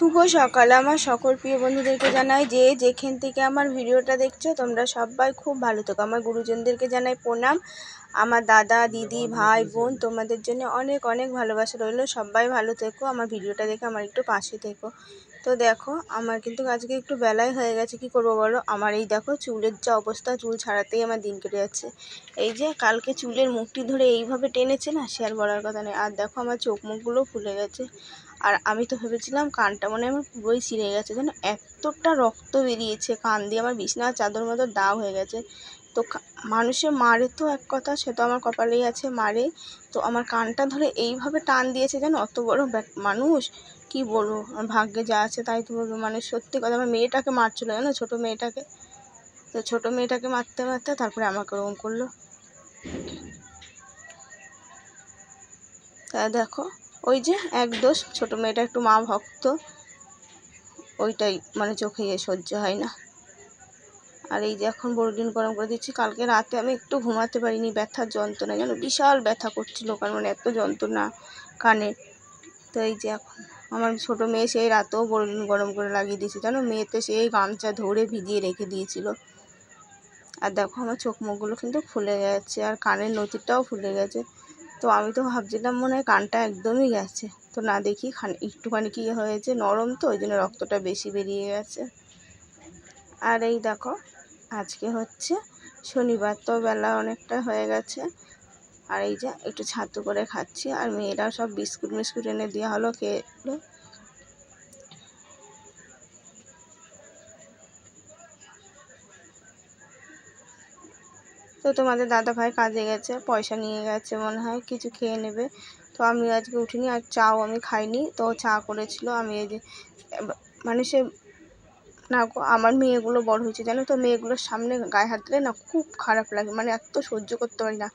শুভ সকাল আমার সকল প্রিয় বন্ধুদেরকে জানাই যে যেখান থেকে আমার ভিডিওটা দেখছো তোমরা সবাই খুব ভালো থেকো। আমার গুরুজনদেরকে জানাই প্রণাম। আমার দাদা দিদি ভাই বোন তোমাদের জন্য অনেক অনেক ভালোবাসা রইল। সবাই ভালো থেকো, আমার ভিডিওটা দেখে আমার একটু পাশে থেকো। তো দেখো আমার কিন্তু আজকে একটু বেলায় হয়ে গেছে, কি করবো বলো। আমার এই দেখো চুলের যা অবস্থা, চুল ছাড়াতেই আমার দিন কেটে যাচ্ছে। এই যে কালকে চুলের মুঠটি ধরে এইভাবে টেনেছে না, সে আর বলার কথা নেই। আর দেখো আমার চোখ মুখগুলো ফুলে গেছে। আর আমি তো ভেবেছিলাম কানটা মনে হয় আমার পুরোই ছিঁড়ে গেছে, যেন এতটা রক্ত বেরিয়েছে কান দিয়ে, আমার বিছানার চাদর মতো দাগ হয়ে গেছে। তো মানুষে মারে তো এক কথা, সে তো আমার কপালেই আছে, মারে। তো আমার কানটা ধরে এইভাবে টান দিয়েছে, যেন অত বড় মানুষ, কি বলবো। আমার ভাগ্যে যা আছে তাই তো বলবো। মানে সত্যি কথা, আমার মেয়েটাকে মারছিল জানো, ছোটো মেয়েটাকে। তো ছোটো মেয়েটাকে মারতে মারতে তারপরে আমাকে ওরকম করলো। তা দেখো ওই যে এক দোষ, ছোটো মেয়েটা একটু মা ভক্ত, ওইটাই মানে চোখে সহ্য হয় না। আর এই যে এখন বড়দিন গরম করে দিচ্ছি। কালকে রাতে আমি একটু ঘুমাতে পারিনি, ব্যথার যন্ত্রণা যেন বিশাল ব্যথা করছিল, কারণ মানে এত যন্ত্রণা কানে। তো এই যে এখন আমার ছোটো মেয়ে সেই রাতেও বড়দিন গরম করে লাগিয়ে দিয়েছে জানো, মেয়েতে সেই গামছা ধরে ভিজিয়ে রেখে দিয়েছিল। আর দেখো আমার চোখ মুখগুলো কিন্তু ফুলে যাচ্ছে, আর কানের নতিটাও ফুলে গেছে। তো আমি তো ভাবছিলাম মনে হয় কানটা একদমই গেছে, তো না দেখি একটুখানি কী হয়েছে, নরম তো ওই জন্য রক্তটা বেশি বেরিয়ে গেছে। আর এই দেখো আজকে হচ্ছে শনিবার, তো বেলা অনেকটা হয়ে গেছে। আর এই যে একটু ছাতু করে খাচ্ছি, আর মেয়েরা সব বিস্কুট মিস্কুট এনে দেওয়া হলো, খেলো। তো তোমাদের দাদা ভাই কাজে গেছে, পয়সা নিয়ে গেছে মনে হয়, কিছু খেয়ে নেবে। তো আমি আজকে উঠিনি, আর চাও আমি খাইনি, তো চা করেছিল। আমি এই যে মানে সে না গো, আমার মেয়েগুলো বড় হয়েছে জানো তো, মেয়েগুলোর সামনে গায়ে হাত দিলে না খুব খারাপ লাগে, মানে এত সহ্য করতে পারি না।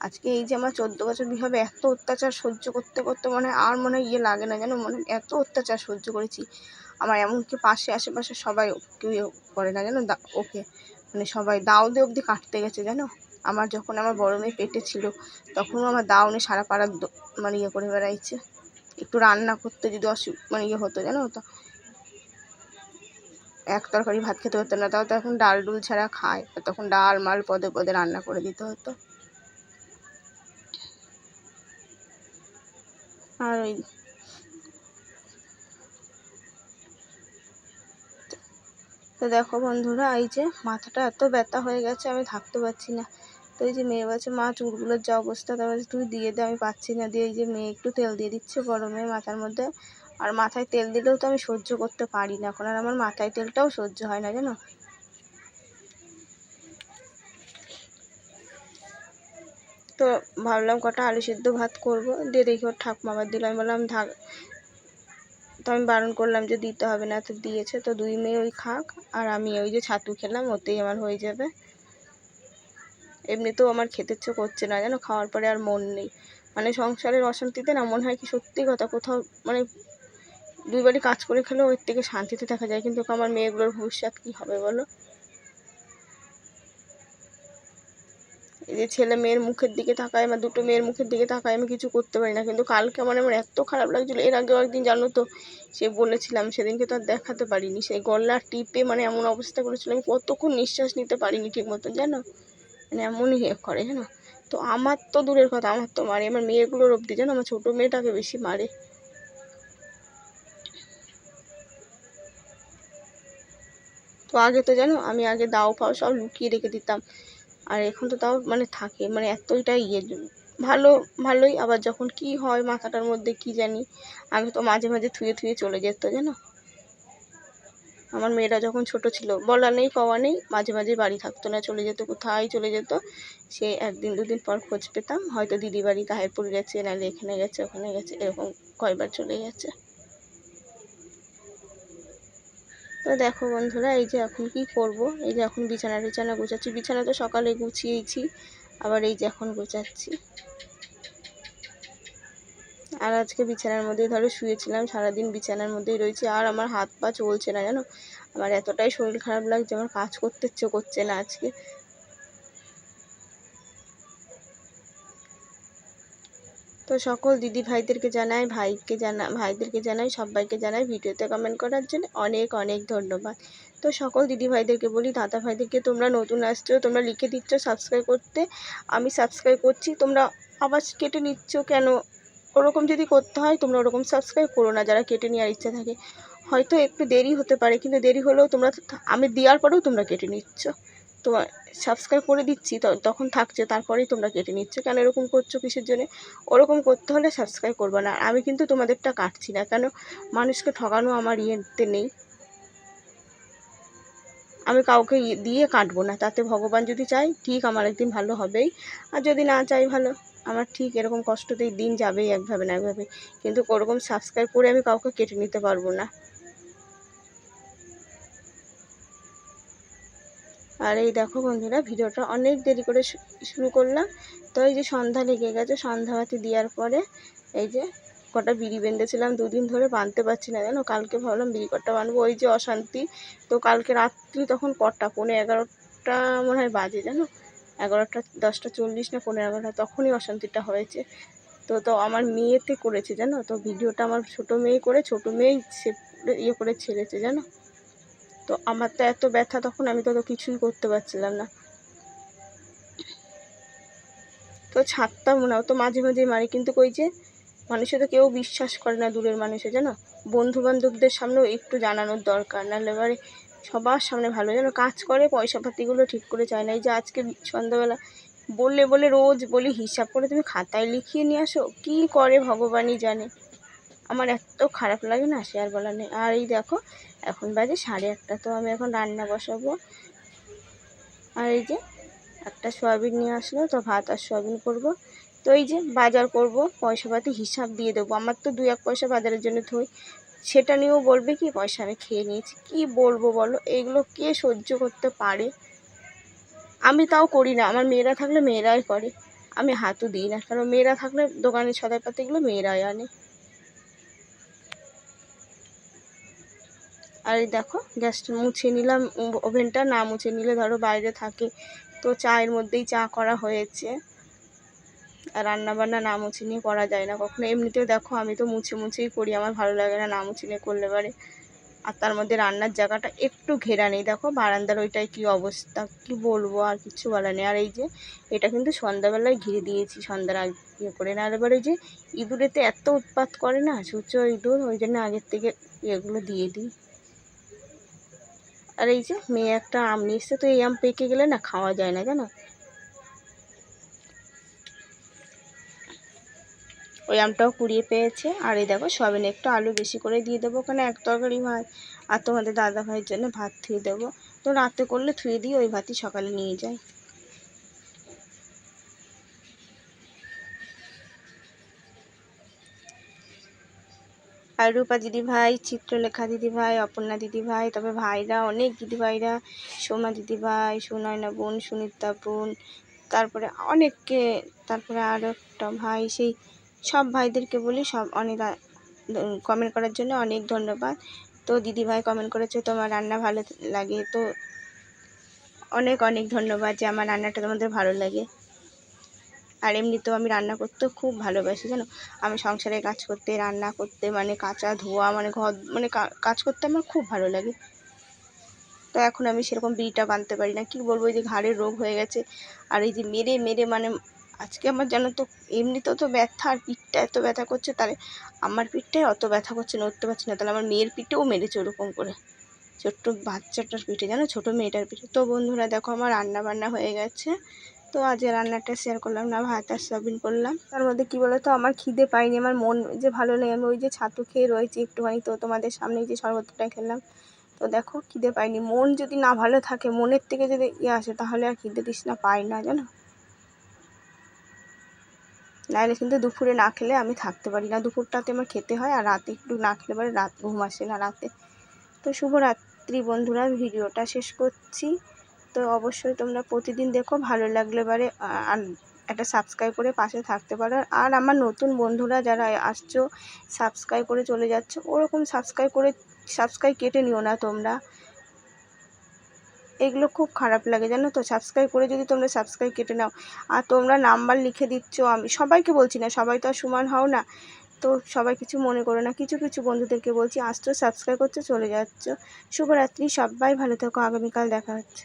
আজকে এই যে আমার 14 বছর বিয়ে হবে, এত অত্যাচার সহ্য করতে করতে মনে হয় আর মনে হয় লাগে না জানো, মনে এত অত্যাচার সহ্য করেছি। আমার এমনকি পাশে আশেপাশে সবাই কেউ করে না জানো, ওকে মানে সবাই দাউদে অবধি কাটতে গেছে জানো। আমার যখন আমার বড় মেয়ে পেটে ছিল তখনও আমার দাউনে সারা পাড়া মানে করে বেড়াইছে। একটু রান্না করতে যদি মানে হতো জানো, তো এক তরকারি ভাত খেতে হতো না, তাও তো এখন ডাল ডুল ছাড়া খায়, তখন ডাল মাল পদে পদে রান্না করে দিতে হতো। আর ওই তো দেখো বন্ধুরা, এই যে মাথাটা এত ব্যথা হয়ে গেছে আমি থাকতে পারছি না। তো এই যে মেয়ে বলছে মা চুলগুলোর যা অবস্থা, তারপরে তুই দিয়ে দে, আমি পাচ্ছি না। দিয়ে এই যে মেয়ে একটু তেল দিয়ে দিচ্ছে গরমে মাথার মধ্যে। আর মাথায় তেল দিলেও তো আমি সহ্য করতে পারি না এখন, আর আমার মাথায় তেলটাও সহ্য হয় না জানো। তো ভাবলাম কটা আলু সিদ্ধ ভাত করবো, দিয়ে দেখি ওর ঠাকুমা আবার দিল। আমি বললাম থাক, তো আমি বারণ করলাম যে দিতে হবে না, তো দিয়েছে। তো দুই মেয়ে ওই খাক, আর আমি ওই যে ছাতু খেলাম, ওতেই আমার হয়ে যাবে। এমনিতেও আমার খেতে ইচ্ছে করছে না জানো, খাওয়ার পরে আর মন নেই। মানে সংসারের অশান্তিতে না মনে হয় কি, সত্যি কথা, কোথাও মানে দুইবারই কাজ করে খেলেও ওর থেকে শান্তিতে থাকা যায়, কিন্তু আমার মেয়েগুলোর ভবিষ্যৎ কী হবে বলো। এই যে ছেলে মেয়ের মুখের দিকে তাকায়, আমার দুটো মেয়ের মুখের দিকে তাকায়, আমি কিছু করতে পারি না। কিন্তু কালকে আমার এত খারাপ লাগছিলো। এর আগেও একদিন জানো তো, সে বলেছিলাম, সেদিনকে তো আর দেখাতে পারিনি, সেই গলা টিপে মানে এমন অবস্থা করেছিল, আমি কতক্ষণ নিঃশ্বাস নিতে পারিনি ঠিক মতন জানো, মানে এমনই করে জানো। তো আমার তো দূরের কথা, আমার তো মারে, আমার মেয়েগুলোর অবধি জানো, আমার ছোটো মেয়েটাকে বেশি মারে। তো আগে তো জানো আমি আগে দাও ফাও সব লুকিয়ে রেখে দিতাম, আর এখন তো তাও মানে থাকে, মানে এতটাই ভালো ভালোই। আবার যখন কি হয় মাথাটার মধ্যে কি জানি, আগে তো মাঝে মাঝে থুয়ে থুয়ে চলে যেত জানো। আমার মেয়েরা যখন ছোট ছিল বলা নেই কওয়া নেই, মাঝে মাঝে বাড়ি থাকতো না, চলে যেত, কোথায় চলে যেত। সে একদিন দুদিন পর খোঁজ পেতাম, হয়তো দিদি বাড়ি তাহিরপুর গেছে, নাহলে এখানে গেছে ওখানে গেছে, এরকম কয়বার চলে গেছে। তো দেখো বন্ধুরা, এই যে এখন কি করব, এই যে এখন বিছানা গুছাচ্ছি। বিছানা তো সকালে গুছিয়েছি, আবার এই যে এখন গোছাচ্ছি। আর আজকে বিছানার মধ্যেই ধরো শুয়েছিলাম, সারাদিন বিছানার মধ্যেই রয়েছে, আর আমার হাত পা চলছে না জানো। আমার এতটাই শরীর খারাপ লাগছে, আমার কাজ করতে ইচ্ছে করছে না আজকে। তো সকল দিদি ভাইদেরকে জানাই, ভাইদেরকে জানাই, সবাইকে জানাই ভিডিওতে কমেন্ট করার জন্য অনেক অনেক ধন্যবাদ। তো সকল দিদি ভাইদেরকে বলি, দাদা ভাইদেরকে, তোমরা নতুন আসছো, তোমরা লিখে দিচ্ছ সাবস্ক্রাইব করতে, আমি সাবস্ক্রাইব করছি, তোমরা আবার কেটে নিচ্ছ কেন? ওরকম যদি করতে হয় তোমরা ওরকম সাবস্ক্রাইব করো না, যারা কেটে নেওয়ার ইচ্ছা থাকে। হয়তো একটু দেরি হতে পারে, কিন্তু দেরি হলেও তোমরা, আমি দেওয়ার পরেও তোমরা কেটে নিচ্ছ। তো সাবস্ক্রাইব করে দিচ্ছি তখন থাকছে, তারপরেই তোমরা কেটে নিচ্ছ কেন? এরকম করছো কিসের জন্য? ওরকম করতে হলে সাবস্ক্রাইব করবে না। আমি কিন্তু তোমাদেরটা কাটছি না, কেন? মানুষকে ঠকানো আমার ইয়েতে নেই, আমি কাউকে দিয়ে কাটবো না। তাতে ভগবান যদি চাই ঠিক আমার একদিন ভালো হবেই, আর যদি না চাই ভালো, আমার ঠিক এরকম কষ্টতেই দিন যাবেই একভাবে না একভাবে। কিন্তু ওরকম সাবস্ক্রাইব করে আমি কাউকে কেটে নিতে পারবো না। আর এই দেখো বন্ধুরা, ভিডিওটা অনেক দেরি করে শুরু করলাম। তো এই যে সন্ধ্যা লেগে গেছে, সন্ধ্যাবাতি দেওয়ার পরে এই যে কটা বিড়ি বেঁধেছিলাম, দুদিন ধরে বাঁধতে পারছি না জানো। কালকে ভাবলাম বিড়ি কটা বাঁধবো, ওই যে অশান্তি। তো কালকে রাত্রি তখন কটা, 11:30 মনে হয় বাজে জানো, 11টা 10:40 না 11:30, তখনই অশান্তিটা হয়েছে। তো আমার মেয়েতে করেছে জানো, তো ভিডিওটা আমার ছোটো মেয়ে করে, ছোটো মেয়েই সে ইয়ে করে ছেড়েছে জানো। তো আমার তো এত ব্যথা তখন, আমি তো কিছুই করতে পারছিলাম না। তো ছাড়তাম না, তো মাঝে মাঝে মারি, কিন্তু ওই যে মানুষে তো কেউ বিশ্বাস করে না, দূরের মানুষে জানো। বন্ধু বান্ধবদের সামনেও একটু জানানোর দরকার, নাহলে এবারে সবার সামনে ভালো জানো কাজ করে, পয়সা পাতিগুলো ঠিক করে চায় না। এই যে আজকে সন্ধ্যাবেলা বলে রোজ বলি হিসাব করে তুমি খাতায় লিখিয়ে নিয়ে আসো, কী করে ভগবানই জানে। আমার এত খারাপ লাগে না, সে আর বলার নেই। আর এই দেখো এখন বাজে 1:30, তো আমি এখন রান্না বসাবো। আর এই যে একটা সয়াবিন নিয়ে আসলো, তো ভাত আর সয়াবিন করবো। তো এই যে বাজার করব, পয়সাপাতি হিসাব দিয়ে দেবো। আমার তো 2-1 পয়সা বাজারের জন্য থই, সেটা নিয়েও বলবে কি পয়সা আমি খেয়ে নিয়েছি। কি বলবো বলো, এগুলো কে সহ্য করতে পারে? আমি তাও করি না, আমার মেয়েরা থাকলে মেয়েরাই করে, আমি হাতও দিই না, কারণ মেয়েরা থাকলে দোকানের সদাইপাতিগুলো মেয়েরাই আনে। আর এই দেখো গ্যাসটা মুছে নিলাম, ওভেনটা না মুছে নিলে ধরো বাইরে থাকে, তো চায়ের মধ্যেই চা করা হয়েছে। আর রান্নাবান্না না মুছে নিয়ে করা যায় না কখনো। এমনিতেও দেখো আমি তো মুছেই করি, আমার ভালো লাগে না মুছে নিয়ে করলে পারে। আর তার মধ্যে রান্নার জায়গাটা একটু ঘেরা নেই, দেখো বারান্দার ওইটাই কি অবস্থা, কি বলবো, আর কিছু বলার নেই। আর এই যে এটা কিন্তু সন্ধ্যাবেলায় ঘিরে দিয়েছি, সন্ধ্যার আগে ইয়ে করে না। আর এবার এই যে ইঁদুরেতে এত উৎপাত করে না, সূর্য ইঁদুর, ওই জন্য আগের থেকে এগুলো দিয়ে দিই। আর এই যে মেয়ে একটা আম নিয়ে এসছে, তো এই আম পেকে গেলে না খাওয়া যায় না জানো, ওই আমটাও কুড়িয়ে পেয়েছে। আর এই দেখো সয়াবিনে একটু আলু বেশি করে দিয়ে দেবো, ওখানে এক তরকারি ভাত, আর তোমাদের দাদা ভাইয়ের জন্য ভাত ধুয়ে দেবো। তো রাতে করলে ধুয়ে দিই, ওই ভাতই সকালে নিয়ে যাই। আর রূপা দিদিভাই, চিত্রলেখা দিদিভাই, অপর্ণা দিদিভাই, তবে ভাইরা অনেক দিদিভাইরা, সোমা দিদিভাই, সুনয়না বোন, সুনিতা বোন, তারপরে অনেককে, তারপরে আরও একটা ভাই, সেই সব ভাইদেরকে বলি, সব অনেক কমেন্ট করার জন্য অনেক ধন্যবাদ। তো দিদিভাই কমেন্ট করেছে তোমার রান্না ভালো লাগে, তো অনেক অনেক ধন্যবাদ যে আমার রান্নাটা তোমাদের ভালো লাগে। আর এমনিতেও আমি রান্না করতেও খুব ভালোবাসি জানো, আমি সংসারে কাজ করতে, রান্না করতে, মানে কাচা ধোয়া, মানে ঘর, মানে কাজ করতে আমার খুব ভালো লাগে। তো এখন আমি সেরকম বিড়িটা বাঁধতে পারি না, কি বলবো, এই যে ঘাড়ের রোগ হয়ে গেছে, আর এই যে মেরে মেরে, মানে আজকে আমার জানো তো এমনিতেও তো ব্যথা, আর পিঠটা এত ব্যথা করছে, তাহলে আমার পিঠটাই অত ব্যথা করছে, নড়তে পারছি না, তাহলে আমার মেয়ের পিঠেও মেরেছে ওরকম করে, ছোট্ট বাচ্চাটার পিঠে জানো, ছোটো মেয়েটার পিঠে। তো বন্ধুরা দেখো আমার রান্না বান্না হয়ে গেছে, তো আজ রান্নাটা শেয়ার করলাম না, ভাত আর সয়াবিন করলাম। তার মধ্যে কী বলো তো, আমার খিদে পাইনি, আমার মন যে ভালো নেই, আমি ওই যে ছাতু খেয়ে রয়েছি একটুখানি, তো তোমাদের সামনে যে শরবতটা খেলাম। তো দেখো খিদে পাইনি, মন যদি না ভালো থাকে, মনের থেকে যদি আসে, তাহলে আর খিদে তৃষ্ণা পাই না জানো। নাহলে কিন্তু দুপুরে না খেলে আমি থাকতে পারি না, দুপুরটাতে আমার খেতে হয়, আর রাতে একটু না খেলে পরে রাত ঘুম আসে না রাতে। তো শুভরাত্রি বন্ধুরা, ভিডিওটা শেষ করছি। তো অবশ্যই তোমরা প্রতিদিন দেখো, ভালো লাগলে এবারে আর একটা সাবস্ক্রাইব করে পাশে থাকতে পারো। আর আমার নতুন বন্ধুরা যারা আসছো, সাবস্ক্রাইব করে চলে যাচ্ছ, ওরকম সাবস্ক্রাইব কেটে নিও না তোমরা। এগুলো খুব খারাপ লাগে জানো তো। সাবস্ক্রাইব করে যদি তোমরা সাবস্ক্রাইব কেটে নাও, আর তোমরা নাম্বার লিখে দিচ্ছ, আমি সবাইকে বলছি না, সবাই তো আর সমান হও না, তো সবাই কিছু মনে করো না। কিছু কিছু বন্ধুদেরকে বলছি, আসছো সাবস্ক্রাইব করছো চলে যাচ্ছ। শুভরাত্রি, সবাই ভালো থেকো, আগামীকাল দেখা হচ্ছে।